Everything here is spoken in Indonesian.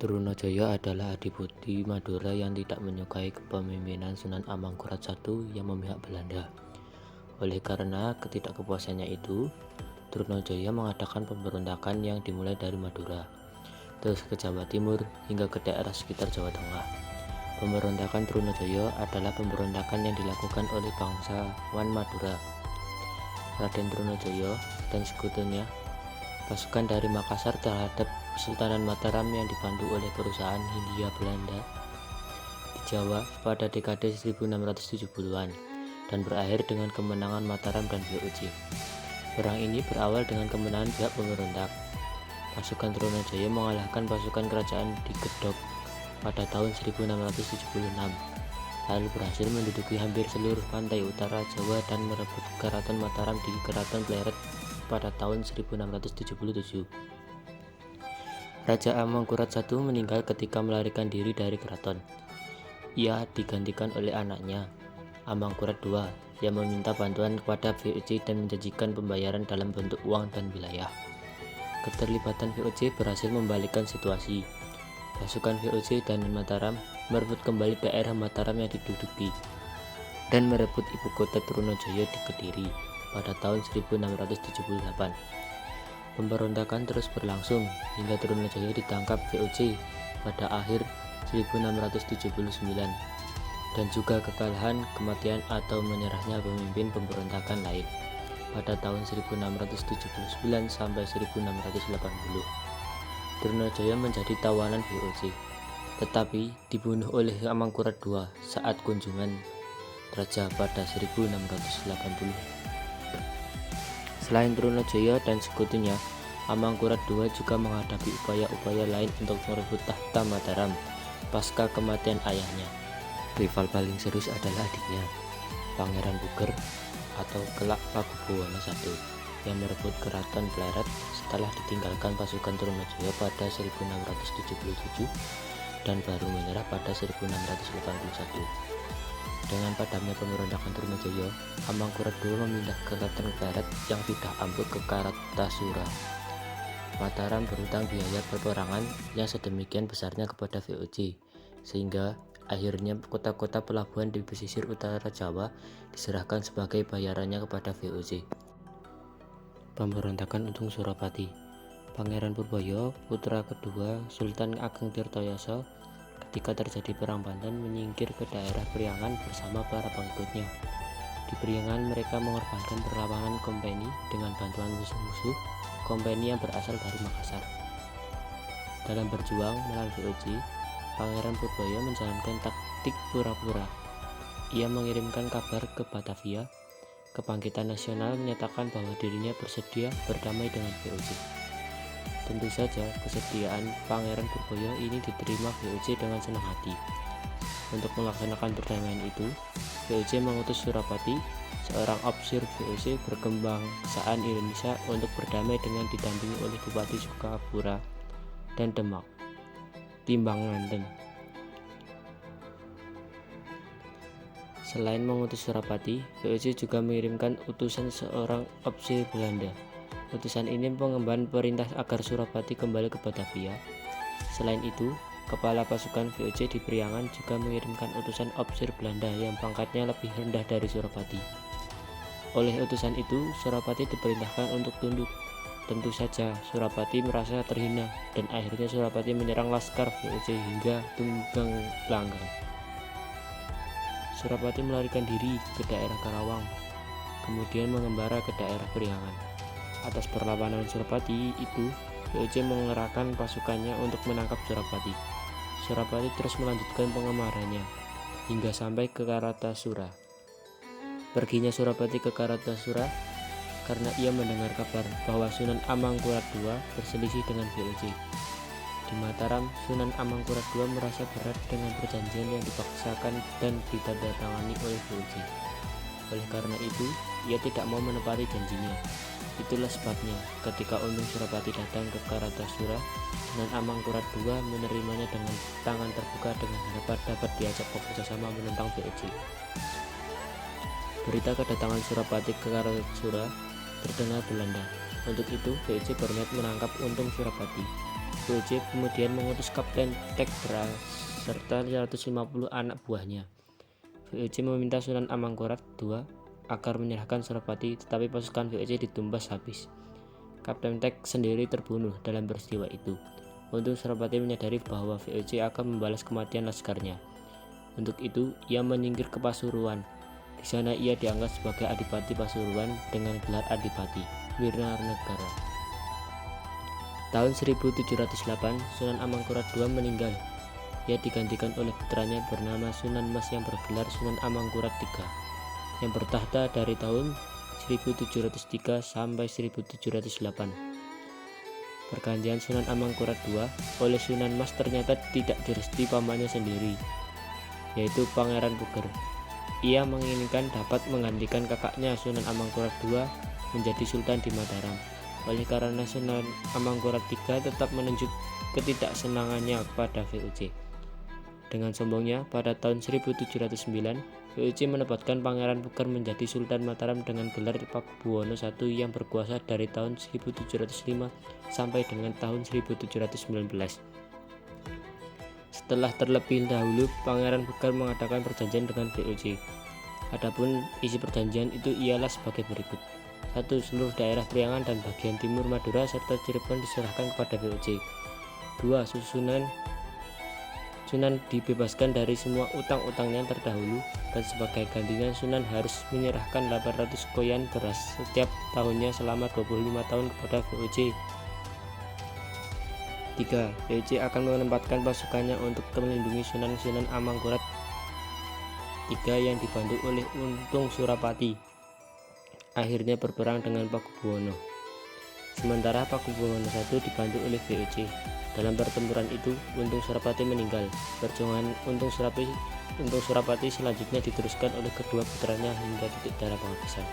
Trunajaya adalah adipati Madura yang tidak menyukai kepemimpinan Sunan Amangkurat I yang memihak Belanda. Oleh karena ketidakpuasannya itu, Trunajaya mengadakan pemberontakan yang dimulai dari Madura, terus ke Jawa Timur hingga ke daerah sekitar Jawa Tengah. Pemberontakan Trunajaya adalah pemberontakan yang dilakukan oleh bangsawan Madura, Raden Trunajaya dan sekutunya, pasukan dari Makassar terhadap Kesultanan Mataram yang dibantu oleh perusahaan Hindia Belanda di Jawa pada dekade 1670-an dan berakhir dengan kemenangan Mataram dan VOC. Perang ini berawal dengan kemenangan pihak pemberontak. Pasukan Trunajaya mengalahkan pasukan kerajaan di Gedog pada tahun 1676, lalu berhasil menduduki hampir seluruh pantai utara Jawa dan merebut Keraton Mataram di Keraton Pleret pada tahun 1677. Raja Amangkurat I meninggal ketika melarikan diri dari keraton. Ia digantikan oleh anaknya, Amangkurat II, yang meminta bantuan kepada VOC dan menjanjikan pembayaran dalam bentuk uang dan wilayah. Keterlibatan VOC berhasil membalikkan situasi. Pasukan VOC dan Mataram merebut kembali daerah Mataram yang diduduki dan merebut ibu kota Trunajaya di Kediri pada tahun 1678. Pemberontakan terus berlangsung hingga Trunajaya ditangkap VOC pada akhir 1679 dan juga kekalahan, kematian atau menyerahnya pemimpin pemberontakan lain pada tahun 1679 sampai 1680. Trunajaya menjadi tawanan VOC, tetapi dibunuh oleh Amangkurat II saat kunjungan raja pada 1680. Selain Trunajaya dan sekutunya, Amangkurat II juga menghadapi upaya-upaya lain untuk merebut tahta Mataram pasca kematian ayahnya. Rival paling serius adalah adiknya, Pangeran Puger atau kelak Pakubuwono I, yang merebut Keraton Pleret setelah ditinggalkan pasukan Trunajaya pada 1677 dan baru menyerah pada 1681. Dengan padamnya pemberontakan Trunajaya, Amangkurat II memindah Keraton Pleret yang sudah ambruk ke Kartasura. Mataram berhutang biaya peperangan yang sedemikian besarnya kepada VOC, sehingga akhirnya kota-kota pelabuhan di pesisir utara Jawa diserahkan sebagai bayarannya kepada VOC. Pemberontakan untuk Surapati. Pangeran Purbaya, putra kedua Sultan Ageng Tirtayasa, ketika terjadi perang Banten menyingkir ke daerah Priangan bersama para pengikutnya. Di Priangan mereka mengorbankan perlawanan kompeni dengan bantuan musuh-musuh kompeni yang berasal dari Makassar. Dalam berjuang melawan VOC, Pangeran Purbaya menjalankan taktik pura-pura. Ia mengirimkan kabar ke Batavia. Kebangkitan Nasional menyatakan bahwa dirinya bersedia berdamai dengan VOC. Tentu saja kesediaan Pangeran Purbaya ini diterima VOC dengan senang hati. Untuk melaksanakan perdamaian itu, VOC mengutus Surapati, seorang ofisir VOC berkebangsaan Indonesia, untuk berdamai dengan didampingi oleh Bupati Sukapura dan Demak, Timbang Nganden. Selain mengutus Surapati, VOC juga mengirimkan utusan seorang ofisir Belanda. Utusan ini mengemban perintah agar Surapati kembali ke Batavia. Selain itu, kepala pasukan VOC di Priangan juga mengirimkan utusan ofisir Belanda yang pangkatnya lebih rendah dari Surapati. Oleh utusan itu, Surapati diperintahkan untuk tunduk. Tentu saja Surapati merasa terhina dan akhirnya Surapati menyerang laskar VOC hingga Tunggang Langgang. Surapati melarikan diri ke daerah Karawang, kemudian mengembara ke daerah Priangan. Atas perlawanan Surapati itu, VOC mengerahkan pasukannya untuk menangkap Surapati. Surapati terus melanjutkan pengemarannya hingga sampai ke Kartasura. Perginya Surapati ke Kartasura karena ia mendengar kabar bahwa Sunan Amangkurat II berselisih dengan VOC. Di Mataram, Sunan Amangkurat II merasa berat dengan perjanjian yang dipaksakan dan ditandatangani oleh VOC. Oleh karena itu, ia tidak mau menepati janjinya. Itulah sebabnya ketika Untung Surapati datang ke Kartasura, Sunan Amangkurat II menerimanya dengan tangan terbuka dengan harapan dapat diajak bekerjasama menentang VOC. Berita kedatangan Surapati ke Kartasura terdengar Belanda. Untuk itu, VOC berniat menangkap Untung Surapati. VOC kemudian mengutus Kapten Tek serta 150 anak buahnya. VOC meminta Sunan Amangkurat II agar menyerahkan Surapati, tetapi pasukan VOC ditumbas habis. Kapten Tek sendiri terbunuh dalam peristiwa itu. Untung Surapati menyadari bahwa VOC akan membalas kematian laskarnya. Untuk itu, ia menyingkir ke Pasuruan. Di sana ia diangkat sebagai Adipati Pasuruan dengan gelar Adipati Wirnanegara. Tahun 1708, Sunan Amangkurat II meninggal. Ia digantikan oleh putranya bernama Sunan Mas yang bergelar Sunan Amangkurat III, yang bertahta dari tahun 1703 sampai 1708. Pergantian Sunan Amangkurat II oleh Sunan Mas ternyata tidak direstui pamannya sendiri, yaitu Pangeran Puger. Ia menginginkan dapat menggantikan kakaknya Sunan Amangkurat II menjadi Sultan di Mataram. Oleh karena Sunan Amangkurat III tetap menunjuk ketidaksenangannya kepada VOC. Dengan sombongnya, pada tahun 1709, VOC menempatkan Pangeran Puger menjadi Sultan Mataram dengan gelar Pakubuwono I yang berkuasa dari tahun 1705 sampai dengan tahun 1719. Setelah terlebih dahulu Pangeran Puger mengadakan perjanjian dengan VOC. Adapun isi perjanjian itu ialah sebagai berikut. 1. Seluruh daerah Priangan dan bagian timur Madura serta Cirebon diserahkan kepada VOC. 2. Sunan dibebaskan dari semua utang-utangnya terdahulu, dan sebagai gantinya Sunan harus menyerahkan 800 koyan beras setiap tahunnya selama 25 tahun kepada VOC. 3. VOC akan menempatkan pasukannya untuk melindungi Sunan Amangkurat III yang dibantu oleh Untung Surapati. Akhirnya berperang dengan Pakubuwono. Sementara Pakubuwono I dibantu oleh VOC. Dalam pertempuran itu, Untung Surapati meninggal. Perjuangan Untung Surapati selanjutnya diteruskan oleh kedua putranya hingga titik darah penghabisan.